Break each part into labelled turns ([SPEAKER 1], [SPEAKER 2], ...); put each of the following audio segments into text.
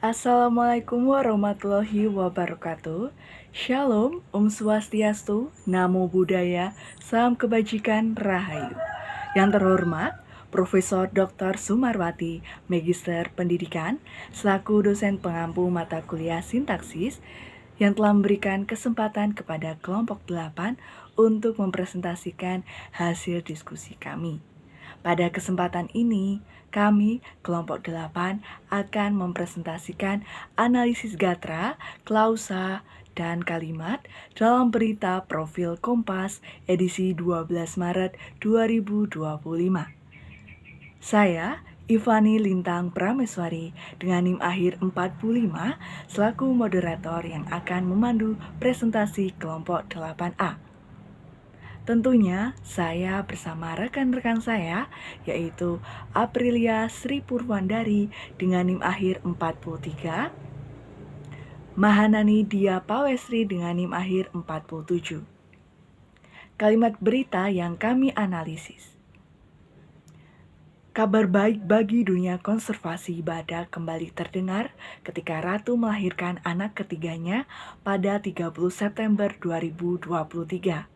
[SPEAKER 1] Assalamualaikum warahmatullahi wabarakatuh. Shalom, Om Swastiastu, Namo Buddhaya, Salam Kebajikan, Rahayu. Yang terhormat, Profesor Dr. Sumarwati, Magister Pendidikan, selaku dosen pengampu mata kuliah sintaksis, yang telah memberikan kesempatan kepada kelompok 8 untuk mempresentasikan hasil diskusi kami. Pada kesempatan ini, kami, kelompok 8, akan mempresentasikan analisis gatra, klausa, dan kalimat dalam berita Profil Kompas edisi 12 Maret 2025. Saya, Ivani Lintang Prameswari, dengan NIM akhir 45, selaku moderator yang akan memandu presentasi kelompok 8A. Tentunya saya bersama rekan-rekan saya, yaitu Aprilia Sri Purwandari dengan NIM akhir 43, Mahanani Dia Pawesri dengan NIM akhir 47. Kalimat berita yang kami analisis. Kabar baik bagi dunia konservasi badak kembali terdengar ketika Ratu melahirkan anak ketiganya pada 30 September 2023.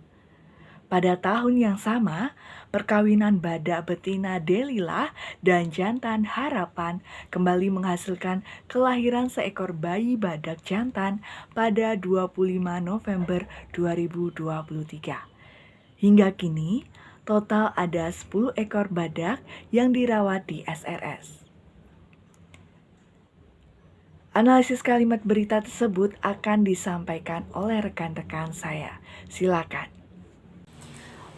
[SPEAKER 1] Pada tahun yang sama, perkawinan badak betina Delilah dan jantan Harapan kembali menghasilkan kelahiran seekor bayi badak jantan pada 25 November 2023. Hingga kini, total ada 10 ekor badak yang dirawat di SRS. Analisis kalimat berita tersebut akan disampaikan oleh rekan-rekan saya. Silakan.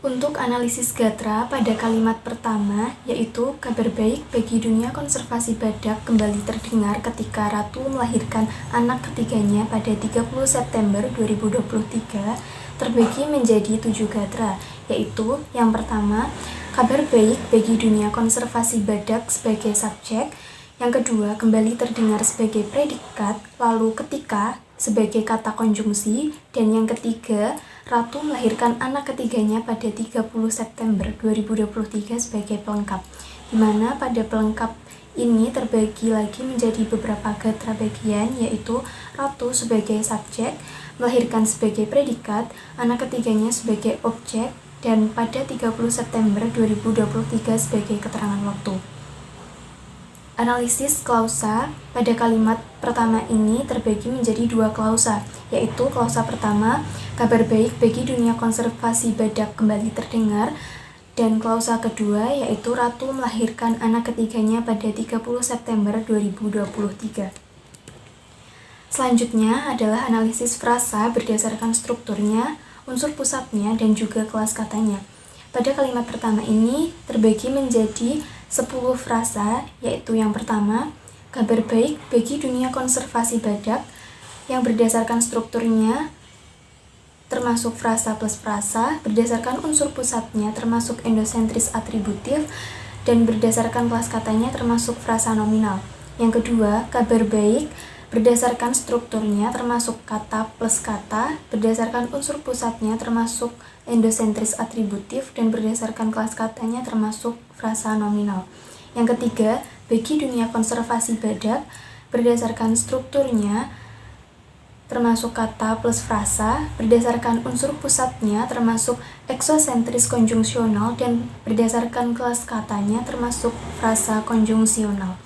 [SPEAKER 2] Untuk analisis gatra pada kalimat pertama, yaitu kabar baik bagi dunia konservasi badak kembali terdengar ketika Ratu melahirkan anak ketiganya pada 30 September 2023, terbagi menjadi 7 gatra, yaitu yang pertama, kabar baik bagi dunia konservasi badak sebagai subjek, yang kedua, kembali terdengar sebagai predikat, lalu ketika sebagai kata konjungsi, dan yang ketiga, Ratu melahirkan anak ketiganya pada 30 September 2023 sebagai pelengkap, di mana pada pelengkap ini terbagi lagi menjadi beberapa gatra bagian, yaitu Ratu sebagai subjek, melahirkan sebagai predikat, anak ketiganya sebagai objek, dan pada 30 September 2023 sebagai keterangan waktu. Analisis klausa pada kalimat pertama ini terbagi menjadi 2 klausa, yaitu klausa pertama, kabar baik bagi dunia konservasi badak kembali terdengar, dan klausa kedua, yaitu Ratu melahirkan anak ketiganya pada 30 September 2023. Selanjutnya adalah analisis frasa berdasarkan strukturnya, unsur pusatnya, dan juga kelas katanya. Pada kalimat pertama ini terbagi menjadi 10 frasa, yaitu yang pertama, kabar baik bagi dunia konservasi badak, yang berdasarkan strukturnya termasuk frasa plus frasa, berdasarkan unsur pusatnya termasuk endosentris atributif, dan berdasarkan kelas katanya termasuk frasa nominal. Yang kedua, kabar baik berdasarkan strukturnya termasuk kata plus kata, berdasarkan unsur pusatnya termasuk endosentris atributif, dan berdasarkan kelas katanya termasuk frasa nominal. Yang ketiga, bagi dunia konservasi badak, berdasarkan strukturnya termasuk kata plus frasa, berdasarkan unsur pusatnya termasuk eksosentris konjungsional, dan berdasarkan kelas katanya termasuk frasa konjungsional.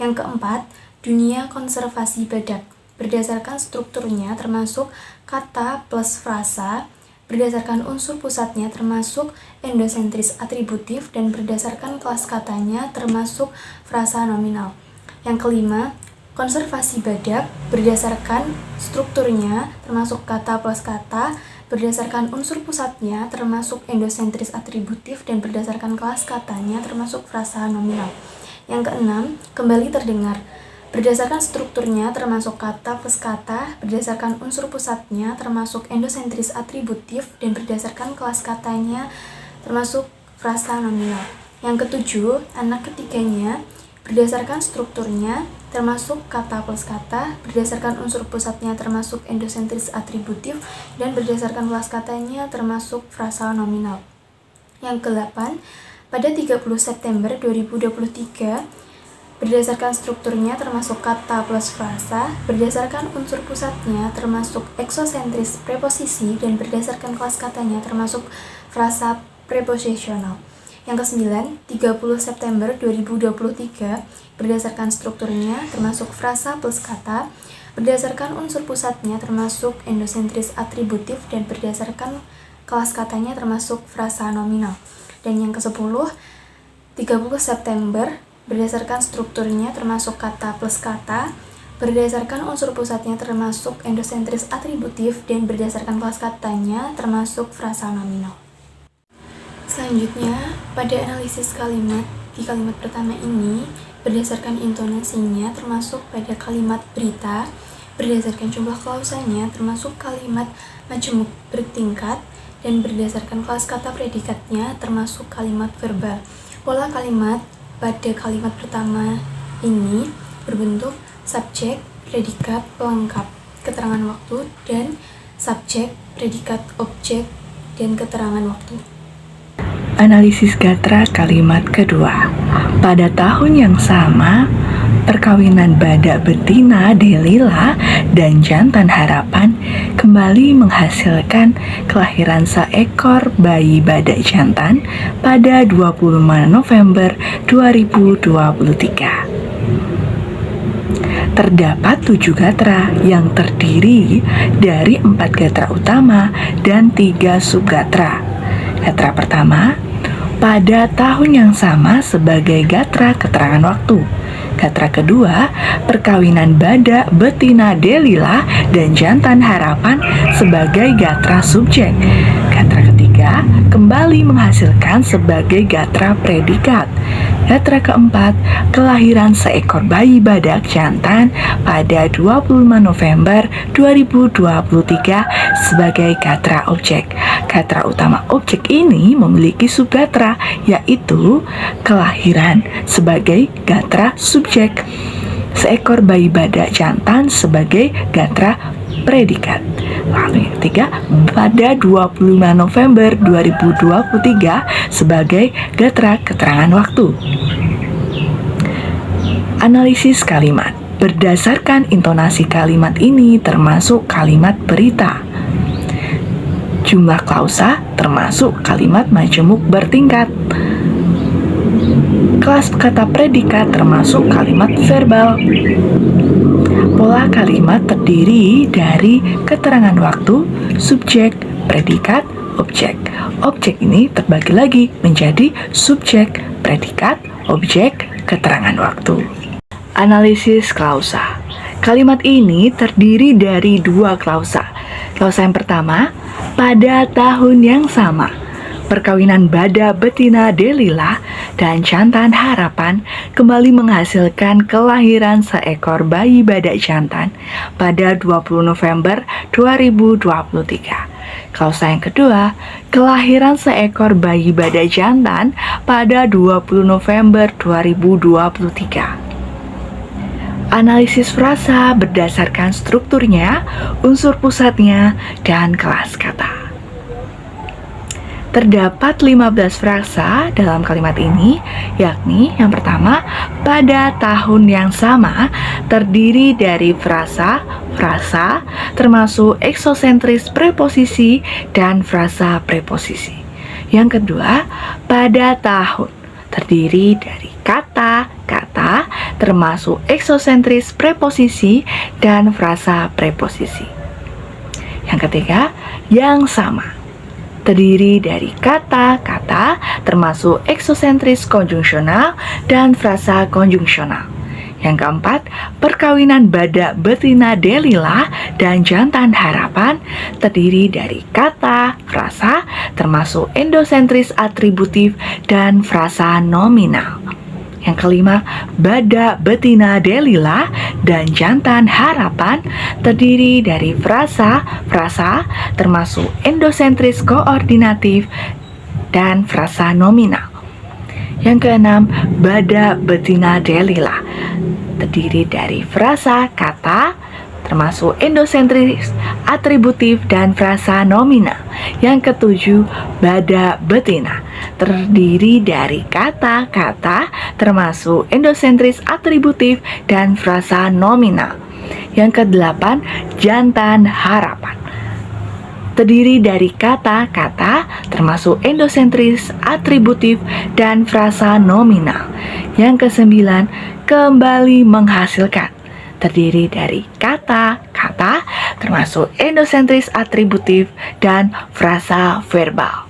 [SPEAKER 2] Yang keempat, dunia konservasi badak, berdasarkan strukturnya termasuk kata plus frasa, berdasarkan unsur pusatnya termasuk endosentris atributif, dan berdasarkan kelas katanya termasuk frasa nominal. Yang kelima, konservasi badak, berdasarkan strukturnya termasuk kata plus kata, berdasarkan unsur pusatnya termasuk endosentris atributif, dan berdasarkan kelas katanya termasuk frasa nominal. Yang keenam, kembali terdengar, berdasarkan strukturnya termasuk kata plus kata, berdasarkan unsur pusatnya termasuk endosentris atributif, dan berdasarkan kelas katanya termasuk frasa nominal. Yang ketujuh, anak ketiganya, berdasarkan strukturnya termasuk kata plus kata, berdasarkan unsur pusatnya termasuk endosentris atributif, dan berdasarkan kelas katanya termasuk frasa nominal. Yang ke-8, pada 30 September 2023, berdasarkan strukturnya termasuk kata plus frasa, berdasarkan unsur pusatnya termasuk eksosentris preposisi, dan berdasarkan kelas katanya termasuk frasa preposisional. Yang kesembilan, 30 September 2023, berdasarkan strukturnya termasuk frasa plus kata, berdasarkan unsur pusatnya termasuk endosentris atributif, dan berdasarkan kelas katanya termasuk frasa nominal. Dan yang ke-10, 30 September, berdasarkan strukturnya termasuk kata plus kata, berdasarkan unsur pusatnya termasuk endosentris atributif, dan berdasarkan kelas katanya termasuk frasa nominal. Selanjutnya, pada analisis kalimat, di kalimat pertama ini, berdasarkan intonasinya termasuk pada kalimat berita, berdasarkan jumlah klausanya termasuk kalimat majemuk bertingkat, dan berdasarkan kelas kata predikatnya termasuk kalimat verbal. Pola kalimat pada kalimat pertama ini berbentuk subjek, predikat, pelengkap, keterangan waktu, dan subjek, predikat, objek, dan keterangan waktu.
[SPEAKER 1] Analisis gatra kalimat kedua. Pada tahun yang sama, perkawinan badak betina Delila dan jantan harapan kembali menghasilkan kelahiran seekor bayi badak jantan pada 25 November 2023. Terdapat 7 gatra yang terdiri dari 4 gatra utama dan 3 subgatra. Gatra pertama, pada tahun yang sama sebagai gatra keterangan waktu. Gatra kedua, perkawinan badak betina Delila dan jantan harapan sebagai gatra subjek. Gatra ketiga, kembali menghasilkan sebagai gatra predikat. Gatra keempat, kelahiran seekor bayi badak jantan pada 25 November 2023 sebagai gatra objek. Gatra utama objek ini memiliki subgatra, yaitu kelahiran sebagai gatra subjek, seekor bayi badak jantan sebagai gatra predikat. Lalu yang ketiga, pada 25 November 2023 sebagai gatra keterangan waktu. Analisis kalimat. Berdasarkan intonasi kalimat ini termasuk kalimat berita. Jumlah klausa termasuk kalimat majemuk bertingkat. Kelas kata predikat termasuk kalimat verbal. Pola kalimat terdiri dari keterangan waktu, subjek, predikat, objek. Objek ini terbagi lagi menjadi subjek, predikat, objek, keterangan waktu. Analisis klausa. Kalimat ini terdiri dari 2 klausa. Klausa yang pertama, pada tahun yang sama, perkawinan badak betina Delila dan jantan harapan kembali menghasilkan kelahiran seekor bayi badak jantan pada 20 November 2023. Klausa yang kedua, kelahiran seekor bayi badak jantan pada 20 November 2023. Analisis frasa berdasarkan strukturnya, unsur pusatnya, dan kelas kata. Terdapat 15 frasa dalam kalimat ini, yakni yang pertama, pada tahun yang sama, terdiri dari frasa, termasuk eksosentris preposisi dan frasa preposisi. Yang kedua, pada tahun, terdiri dari kata, termasuk eksosentris preposisi dan frasa preposisi. Yang ketiga, yang sama, terdiri dari kata, termasuk eksosentris konjungsional dan frasa konjungsional. Yang keempat, perkawinan badak betina Delila dan jantan harapan terdiri dari kata, frasa, termasuk endosentris atributif dan frasa nominal. Yang kelima, badak betina Delila dan jantan harapan terdiri dari frasa, termasuk endosentris koordinatif dan frasa nominal. Yang keenam, badak betina Delila terdiri dari frasa, kata, termasuk endosentris, atributif, dan frasa nominal. Yang ketujuh, bada betina, terdiri dari kata-kata termasuk endosentris, atributif, dan frasa nominal. Yang kedelapan, jantan harapan, terdiri dari kata-kata termasuk endosentris, atributif, dan frasa nominal. Yang kesembilan, kembali menghasilkan, terdiri dari kata-kata termasuk endosentris, atributif, dan frasa verbal.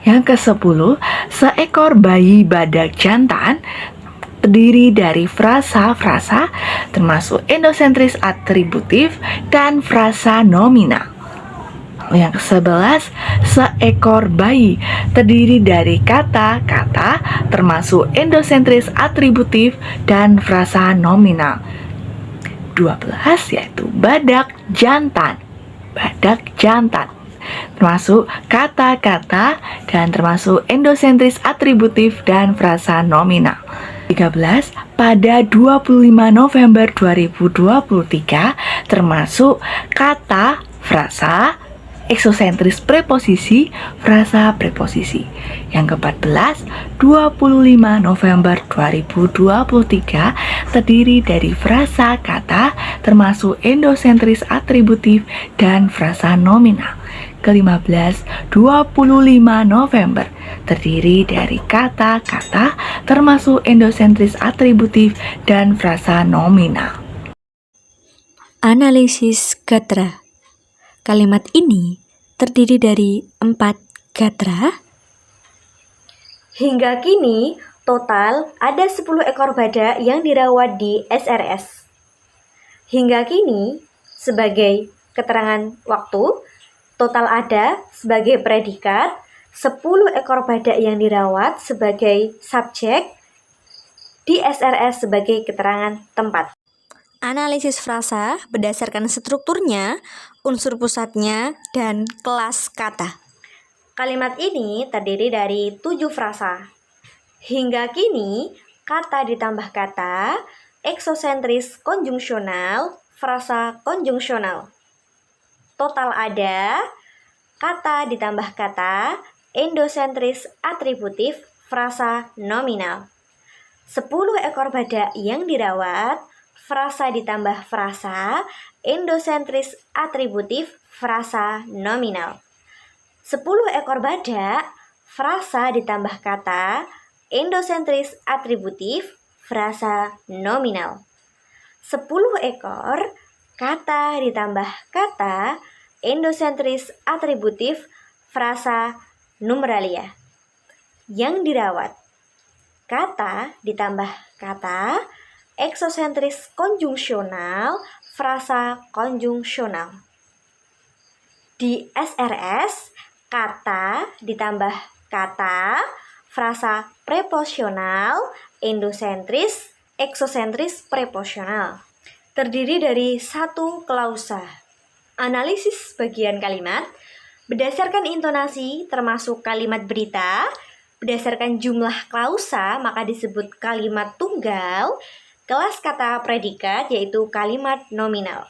[SPEAKER 1] Yang kesepuluh, seekor bayi badak jantan, terdiri dari frasa-frasa termasuk endosentris, atributif, dan frasa nominal. Yang ke-11, seekor bayi, terdiri dari kata-kata termasuk endosentris, atributif, dan frasa nominal. 12, yaitu badak jantan, termasuk kata-kata dan termasuk endosentris, atributif, dan frasa nominal. 13, pada 25 November 2023, termasuk kata, frasa, eksosentris preposisi, frasa preposisi. Yang ke-14, 25 November 2023, terdiri dari frasa kata termasuk endosentris, atributif, dan frasa nominal. Ke-15, 25 November, terdiri dari kata-kata termasuk endosentris, atributif, dan frasa nominal.
[SPEAKER 3] Analisis gatra. Kalimat ini terdiri dari 4 gatra.
[SPEAKER 4] Hingga kini, total ada 10 ekor badak yang dirawat di SRS. Hingga kini, sebagai keterangan waktu, total ada sebagai predikat, 10 ekor badak yang dirawat sebagai subjek, di SRS sebagai keterangan tempat.
[SPEAKER 3] Analisis frasa berdasarkan strukturnya, unsur pusatnya, dan kelas kata.
[SPEAKER 4] Kalimat ini terdiri dari 7 frasa. Hingga kini, kata ditambah kata, eksosentris konjungsional, frasa konjungsional. Total ada, kata ditambah kata, endosentris atributif, frasa nominal. 10 ekor badak yang dirawat, frasa ditambah frasa, endosentris atributif, frasa nominal. 10 ekor badak, frasa ditambah kata, endosentris atributif, frasa nominal. 10 ekor, kata ditambah kata, endosentris atributif, frasa numeralia. Yang dirawat, kata ditambah kata, eksosentris konjungsional, frasa konjungsional. Di SRS, kata ditambah kata, frasa preposisional, endosentris, eksosentris preposisional. Terdiri dari 1 klausa. Analisis bagian kalimat berdasarkan intonasi termasuk kalimat berita, berdasarkan jumlah klausa maka disebut kalimat tunggal, kelas kata predikat yaitu kalimat nominal.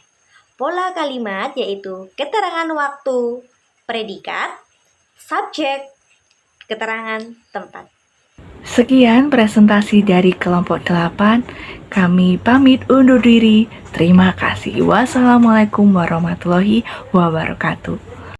[SPEAKER 4] Pola kalimat yaitu keterangan waktu, predikat, subjek, keterangan tempat.
[SPEAKER 1] Sekian presentasi dari kelompok 8. Kami pamit undur diri. Terima kasih. Wassalamualaikum warahmatullahi wabarakatuh.